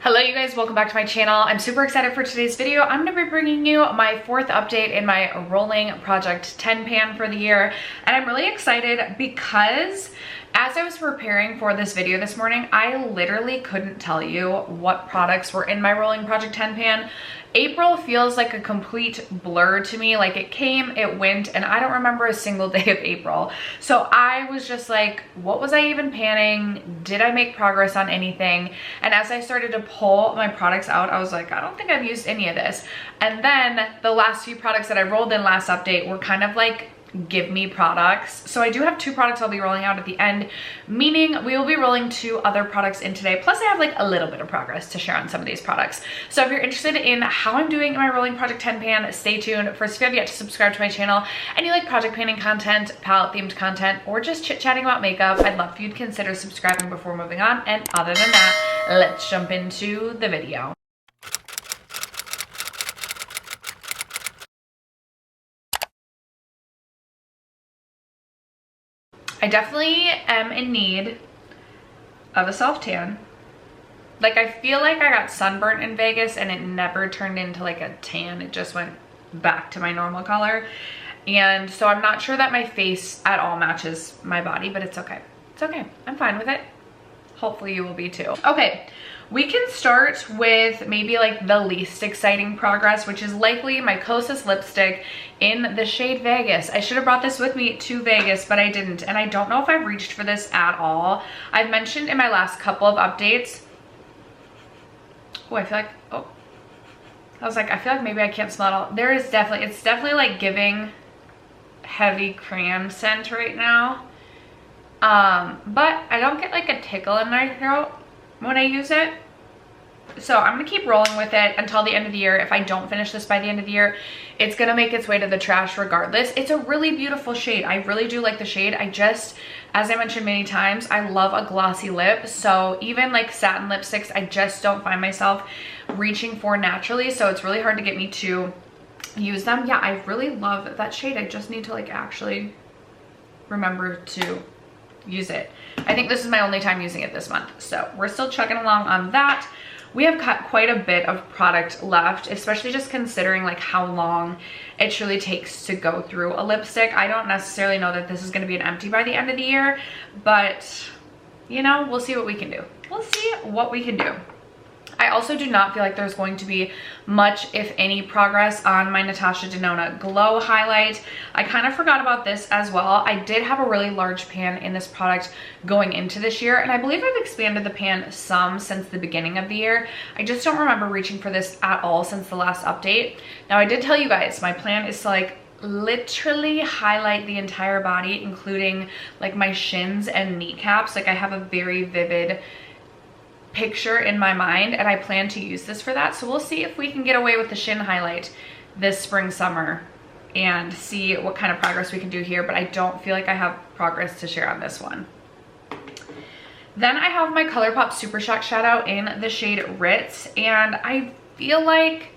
Hello you guys, welcome back to my channel. I'm super excited for today's video. I'm going to be bringing you my fourth update in my rolling project 10 pan for the year. And I'm really excited because as I was preparing for this video this morning, I literally couldn't tell you what products were in my rolling project 10 pan. April feels like a complete blur to me. Like it came, it went, and I don't remember a single day of April. So I was just like, what was I even panning? Did I make progress on anything? And as I started to pull my products out, I was like, I don't think I've used any of this. And then the last few products that I rolled in last update were kind of like give me products. So I do have 2 products I'll be rolling out at the end, meaning we will be rolling 2 other products in today. Plus I have like a little bit of progress to share on some of these products. So if you're interested in how I'm doing in my rolling project 10 pan, stay tuned. First, if you have yet to subscribe to my channel and you like project painting content, palette themed content, or just chit chatting about makeup, I'd love for you to consider subscribing before moving on. And other than that, let's jump into the video. I definitely am in need of a self tan. Like I feel like I got sunburnt in Vegas and it never turned into like a tan. It just went back to my normal color. And so I'm not sure that my face at all matches my body, but it's okay. It's okay. I'm fine with it. Hopefully you will be too. Okay, we can start with maybe like the least exciting progress, which is likely my closest lipstick in the shade Vegas. I should have brought this with me to Vegas, but I didn't. And I don't know if I've reached for this at all. I've mentioned in my last couple of updates. Oh, I feel like, oh. I was like, I feel like maybe I can't smell it all. There is definitely, it's definitely like giving heavy crayon scent right now. But I don't get like a tickle in my throat when I use it. So I'm gonna keep rolling with it until the end of the year. If I don't finish this by the end of the year, it's gonna make its way to the trash regardless. It's a really beautiful shade. I really do like the shade. I just, as I mentioned many times, I love a glossy lip. So even like satin lipsticks, I just don't find myself reaching for naturally. So it's really hard to get me to use them. Yeah, I really love that shade. I just need to like actually remember to use it. I think this is my only time using it this month. So we're still chugging along on that. We have got quite a bit of product left, especially just considering like how long it truly takes to go through a lipstick. I don't necessarily know that this is going to be an empty by the end of the year, but you know, we'll see what we can do. We'll see what we can do. I also do not feel like there's going to be much, if any, progress on my Natasha Denona Glow highlight. I kind of forgot about this as well. I did have a really large pan in this product going into this year, and I believe I've expanded the pan some since the beginning of the year. I just don't remember reaching for this at all since the last update. Now, I did tell you guys, my plan is to like literally highlight the entire body, including like my shins and kneecaps. Like I have a very vivid picture in my mind and I plan to use this for that. So we'll see if we can get away with the shin highlight this spring summer and see what kind of progress we can do here, but I don't feel like I have progress to share on this one. Then I have my ColourPop Super Shock shadow in the shade Ritz, and I feel like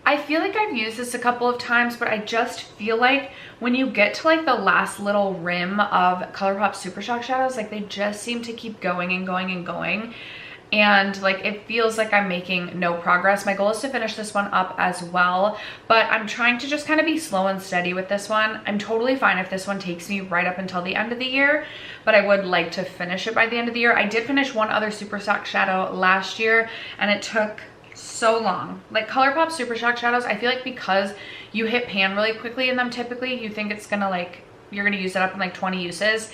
I've used this a couple of times, but I just feel like when you get to like the last little rim of ColourPop Super Shock shadows, like they just seem to keep going and going and going. And like it feels like I'm making no progress. My goal is to finish this one up as well, but I'm trying to just kind of be slow and steady with this one. I'm totally fine if this one takes me right up until the end of the year, but I would like to finish it by the end of the year. I did finish one other Super Shock shadow last year and it took so long. Like ColourPop Super Shock shadows, I feel like because you hit pan really quickly in them, typically you think it's gonna like, you're gonna use it up in like 20 uses.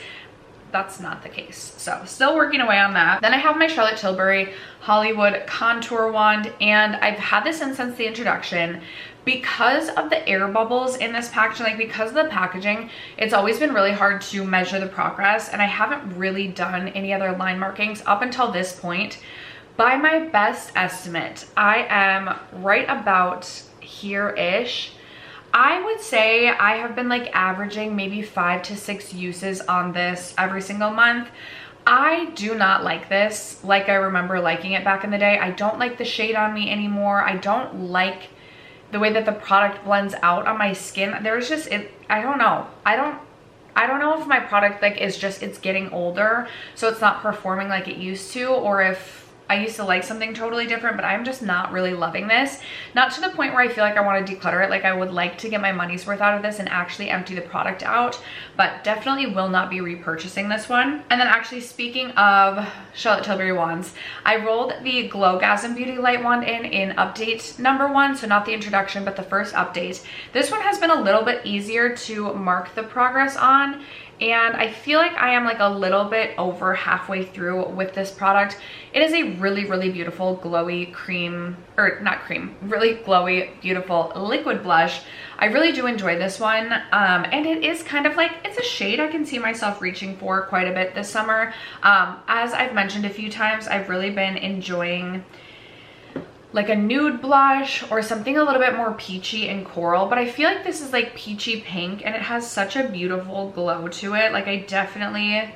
That's not the case. So still working away on that. Then I have my Charlotte Tilbury Hollywood Contour Wand, and I've had this in since the introduction. Because of the air bubbles in this packaging, like because of the packaging, it's always been really hard to measure the progress, and I haven't really done any other line markings up until this point. By my best estimate, I am right about here-ish. I would say I have been like averaging maybe 5 to 6 uses on this every single month. I do not like this like I remember liking it back in the day. I don't like the shade on me anymore. I don't like the way that the product blends out on my skin. There's just, I don't know. I don't know if my product like is just, it's getting older, so it's not performing like it used to, or if I used to like something totally different, but I'm just not really loving this. Not to the point where I feel like I want to declutter it. Like I would like to get my money's worth out of this and actually empty the product out, but definitely will not be repurchasing this one. And then actually speaking of Charlotte Tilbury wands, I rolled the Glowgasm Beauty Light wand in update number 1. So not the introduction, but the first update. This one has been a little bit easier to mark the progress on. And I feel like I am like a little bit over halfway through with this product. It is a really, really beautiful glowy cream, or not cream, really glowy, beautiful liquid blush. I really do enjoy this one. And it is kind of like, it's a shade I can see myself reaching for quite a bit this summer. As I've mentioned a few times, I've really been enjoying like a nude blush or something a little bit more peachy and coral, but I feel like this is like peachy pink and it has such a beautiful glow to it. Like I definitely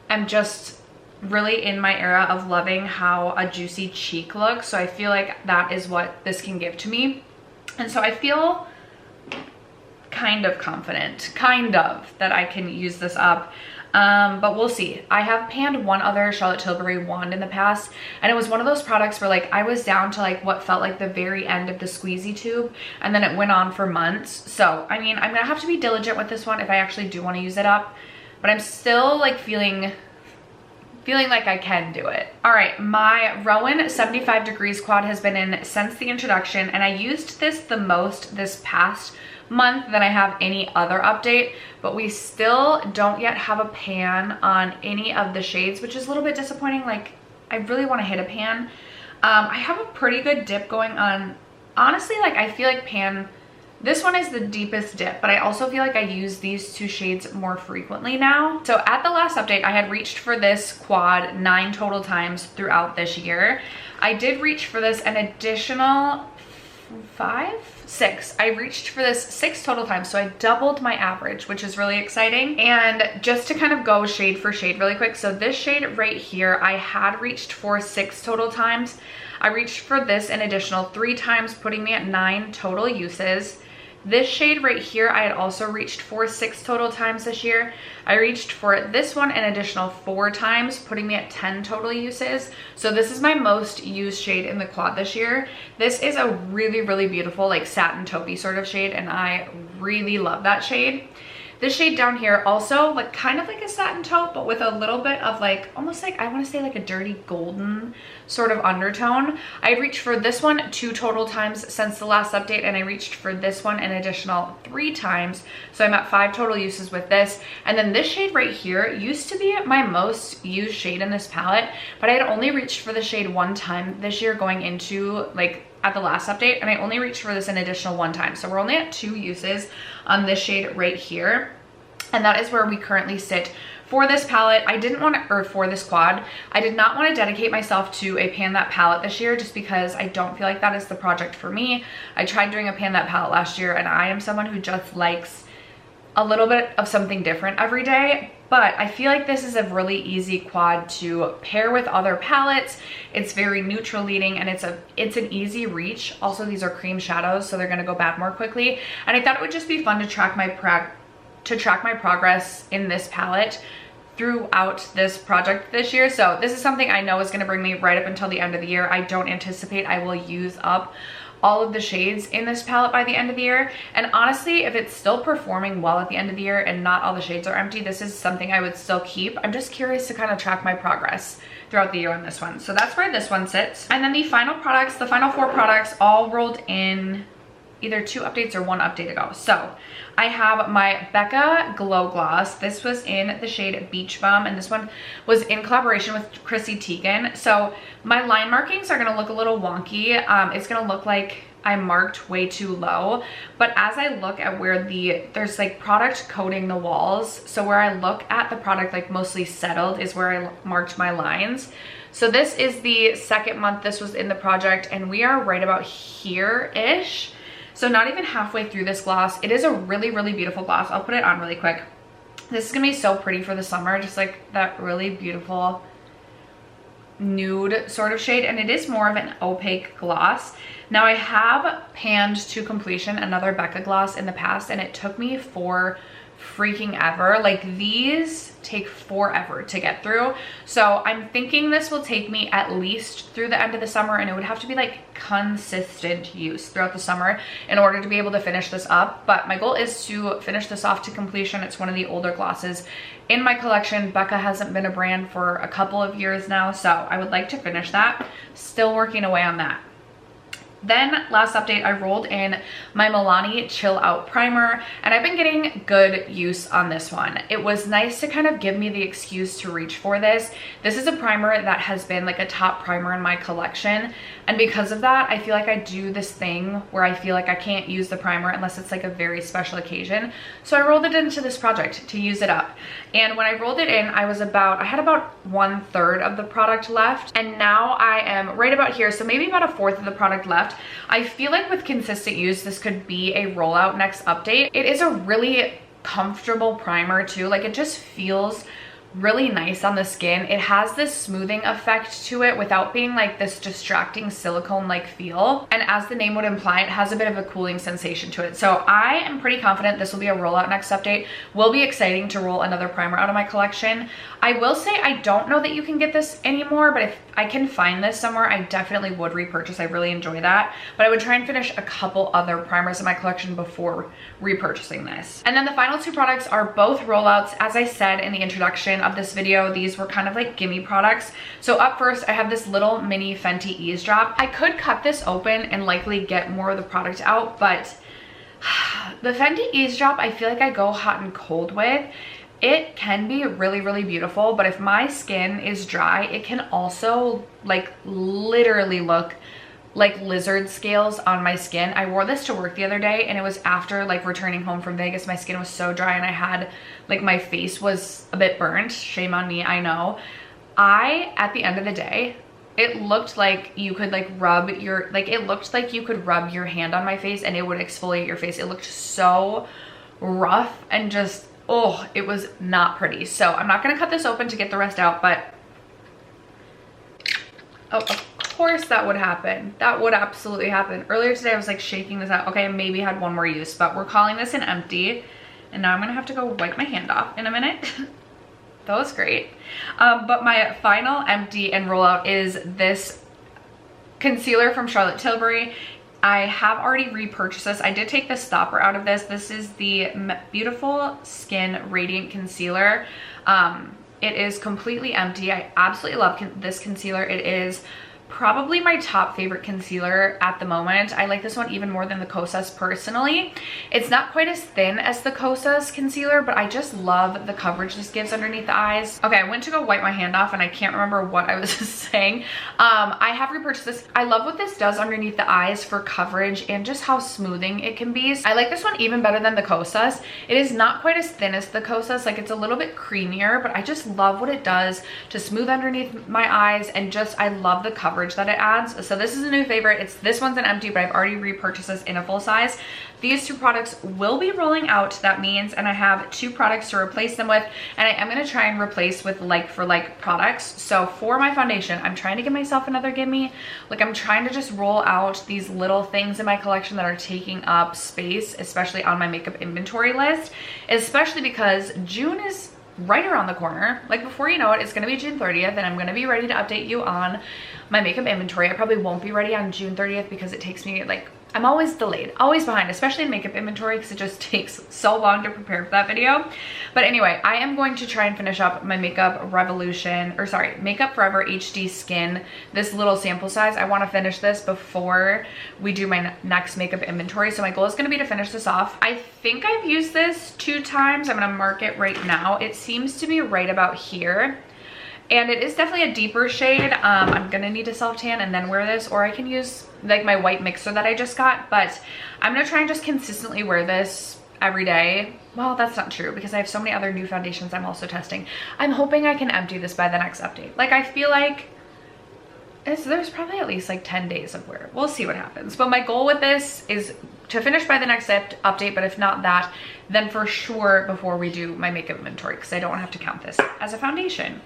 am just really in my era of loving how a juicy cheek looks. So I feel like that is what this can give to me. And so I feel kind of confident, that I can use this up. But we'll see. I have panned one other Charlotte Tilbury wand in the past, and it was one of those products where like I was down to like what felt like the very end of the squeezy tube, and then it went on for months. So I mean, I'm gonna have to be diligent with this one if I actually do want to use it up, but I'm still like feeling like I can do it. All right, my Rowan 75 degrees quad has been in since the introduction, and I used this the most this past month than I have any other update, but we still don't yet have a pan on any of the shades, which is a little bit disappointing. Like I really want to hit a pan. I have a pretty good dip going on. Honestly, like I feel like pan, this one is the deepest dip, but I also feel like I use these two shades more frequently now. So at the last update, I had reached for this quad 9 total times throughout this year. I did reach for this an additional 6. I reached for this 6 total times, so I doubled my average, which is really exciting. And just to kind of go shade for shade really quick, so this shade right here, I had reached for 6 total times. I reached for this an additional 3 times, putting me at 9 total uses. This shade right here, I had also reached for 6 total times this year. I reached for this one an additional 4 times, putting me at 10 total uses. So this is my most used shade in the quad this year. This is a really, really beautiful like satin taupey sort of shade, and I really love that shade. This shade down here also like kind of like a satin taupe, but with a little bit of like almost like I want to say like a dirty golden sort of undertone. I reached for this one 2 total times since the last update, and I reached for this one an additional 3 times. So I'm at 5 total uses with this. And then this shade right here used to be my most used shade in this palette, but I had only reached for the shade 1 time this year going into like at the last update, and I only reached for this an additional 1 time. So we're only at 2 uses on this shade right here. And that is where we currently sit for this palette. I didn't want to, or for this quad, I did not want to dedicate myself to a pan that palette this year just because I don't feel like that is the project for me. I tried doing a pan that palette last year, and I am someone who just likes a little bit of something different every day. But I feel like this is a really easy quad to pair with other palettes. It's very neutral leading, and it's an easy reach. Also, these are cream shadows, so they're gonna go bad more quickly. And I thought it would just be fun to track my progress in this palette throughout this project this year. So this is something I know is gonna bring me right up until the end of the year. I don't anticipate I will use up all of the shades in this palette by the end of the year. And honestly, if it's still performing well at the end of the year and not all the shades are empty, this is something I would still keep. I'm just curious to kind of track my progress throughout the year on this one. So that's where this one sits. And then the final products, the final 4 products all rolled in either 2 updates or 1 update ago. So I have my Becca Glow Gloss. This was in the shade Beach Bum, and this one was in collaboration with Chrissy Teigen. So my line markings are gonna look a little wonky. It's gonna look like I marked way too low, but as I look at where there's like product coating the walls, so where I look at the product like mostly settled is where I marked my lines. So this is the 2nd month this was in the project, and we are right about here-ish. So not even halfway through this gloss. It is a really, really beautiful gloss. I'll put it on really quick. This is gonna be so pretty for the summer, just like that really beautiful nude sort of shade, and it is more of an opaque gloss. Now I have panned to completion another Becca gloss in the past, and it took me freaking ever. Like these take forever to get through. So I'm thinking this will take me at least through the end of the summer, and it would have to be like consistent use throughout the summer in order to be able to finish this up. But my goal is to finish this off to completion. It's one of the older glosses in my collection. Becca hasn't been a brand for a couple of years now, so I would like to finish that. Still working away on that. Then last update, I rolled in my Milani Chill Out Primer, and I've been getting good use on this one. It was nice to kind of give me the excuse to reach for this. This is a primer that has been like a top primer in my collection, and because of that, I feel like I do this thing where I feel like I can't use the primer unless it's like a very special occasion. So I rolled it into this project to use it up. And when I rolled it in, I had about 1/3 of the product left, and now I am right about here, so maybe about 1/4 of the product left. I feel like with consistent use, this could be a rollout next update. It is a really comfortable primer too. Like it just feels really nice on the skin. It has this smoothing effect to it without being like this distracting silicone-like feel. And as the name would imply, it has a bit of a cooling sensation to it. So I am pretty confident this will be a rollout next update. Will be exciting to roll another primer out of my collection. I will say I don't know that you can get this anymore, but if I can find this somewhere, I definitely would repurchase. I really enjoy that. But I would try and finish a couple other primers in my collection before repurchasing this. And then the final two products are both rollouts. As I said in the introduction of this video, these were kind of like gimme products. So up first, I have this little mini Fenty Eaze drop. I could cut this open and likely get more of the product out, but the Fenty Eaze drop, I feel like I go hot and cold with. It can be really, really beautiful, but if my skin is dry, it can also like literally look like lizard scales on my skin. I wore this to work the other day, and it was after like returning home from Vegas. My skin was so dry, and I had like my face was a bit burnt. Shame on me, I know. At the end of the day, it looked like you could like rub your, like it looked like you could rub your hand on my face and it would exfoliate your face. It looked so rough and just, oh, it was not pretty. So I'm not gonna cut this open to get the rest out, but oh, of course that would happen. That would absolutely happen. Earlier today I was like shaking this out. Okay, I maybe had one more use, but we're calling this an empty. And now I'm gonna have to go wipe my hand off in a minute. That was great. But my final empty and rollout is this concealer from Charlotte Tilbury. I have already repurchased this. I did take the stopper out of this. This is the Beautiful Skin Radiant Concealer. It is completely empty. I absolutely love this concealer. It is probably my top favorite concealer at the moment. I like this one even more than the Kosas personally. It's not quite as thin as the Kosas concealer, but I just love the coverage this gives underneath the eyes. Okay, I went to go wipe my hand off and I can't remember what I was saying. I have repurchased this. I love what this does underneath the eyes for coverage and just how smoothing it can be. I like this one even better than the Kosas. It is not quite as thin as the Kosas, like it's a little bit creamier, but I just love what it does to smooth underneath my eyes, and just I love the coverage that it adds. So this is a new favorite. This one's an empty, but I've already repurchased this in a full size. These two products will be rolling out. That means, and I have 2 products to replace them with, and I am going to try and replace with like for like products. So for my foundation, I'm trying to give myself another gimme. Like I'm trying to just roll out these little things in my collection that are taking up space, especially on my makeup inventory list, especially because June is right around the corner. Like before you know it, it's gonna be June 30th, and I'm gonna be ready to update you on my makeup inventory. I probably won't be ready on June 30th because it takes me like, I'm always delayed, always behind, especially in makeup inventory, because it just takes so long to prepare for that video. But anyway, I am going to try and finish up my Makeup Forever HD Skin, this little sample size. I want to finish this before we do my next makeup inventory. So my goal is going to be to finish this off. I think I've used this 2 times. I'm going to mark it right now. It seems to be right about here. And it is definitely a deeper shade. I'm gonna need to self tan and then wear this, or I can use like my white mixer that I just got, but I'm gonna try and just consistently wear this every day. Well, that's not true because I have so many other new foundations I'm also testing. I'm hoping I can empty this by the next update. Like I feel like there's probably at least like 10 days of wear. We'll see what happens. But my goal with this is to finish by the next update, but if not that, then for sure before we do my makeup inventory, because I don't have to count this as a foundation.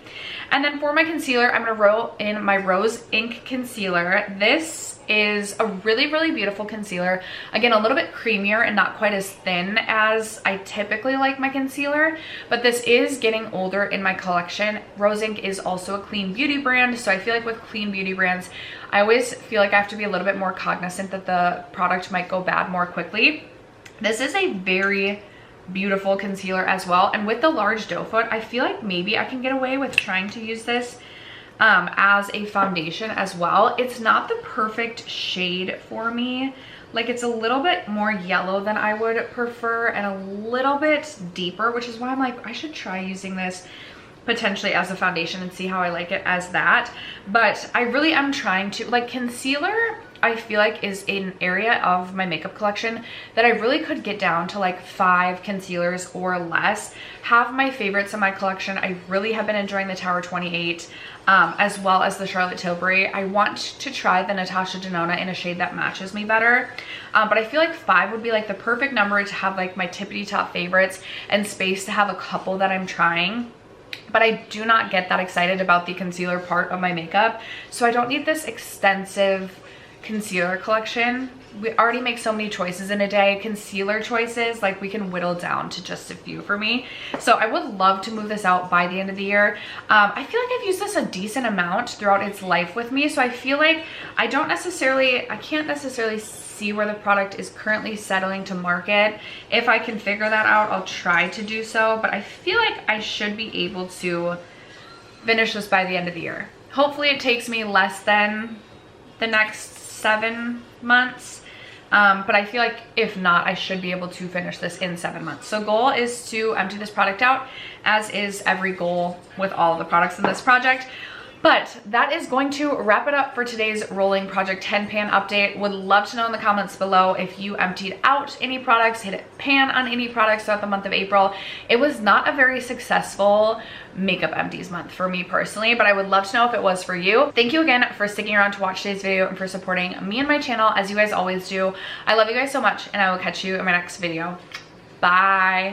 And then for my concealer, I'm gonna roll in my Rose Ink Concealer. This is a really, really beautiful concealer. Again, a little bit creamier and not quite as thin as I typically like my concealer, but this is getting older in my collection. Rose Ink is also a clean beauty brand, so I feel like with clean beauty brands, I always feel like I have to be a little bit more cognizant that the product might go bad more quickly. This is a very beautiful concealer as well, and with the large doe foot, I feel like maybe I can get away with trying to use this as a foundation as well. It's not the perfect shade for me. Like, it's a little bit more yellow than I would prefer and a little bit deeper, which is why I'm like, I should try using this potentially as a foundation and see how I like it as that. But I really am trying to, like, concealer, I feel like is an area of my makeup collection that I really could get down to like 5 concealers or less. Have my favorites in my collection. I really have been enjoying the Tower 28 as well as the Charlotte Tilbury. I want to try the Natasha Denona in a shade that matches me better. But I feel like 5 would be like the perfect number to have like my tippity top favorites and space to have a couple that I'm trying. But I do not get that excited about the concealer part of my makeup, so I don't need this extensive concealer collection. We already make so many choices in a day. Concealer choices, like, we can whittle down to just a few for me. So I would love to move this out by the end of the year. I feel like I've used this a decent amount throughout its life with me, so I feel like I can't necessarily see where the product is currently settling to market. If I can figure that out, I'll try to do so, but I feel like I should be able to finish this by the end of the year. Hopefully it takes me less than the next 7 months, but I feel like if not, I should be able to finish this in 7 months. So goal is to empty this product out, as is every goal with all of the products in this project. But that is going to wrap it up for today's rolling Project 10 pan update. Would love to know in the comments below if you emptied out any products, hit pan on any products throughout the month of April. It was not a very successful makeup empties month for me personally, but I would love to know if it was for you. Thank you again for sticking around to watch today's video and for supporting me and my channel as you guys always do. I love you guys so much, and I will catch you in my next video. Bye.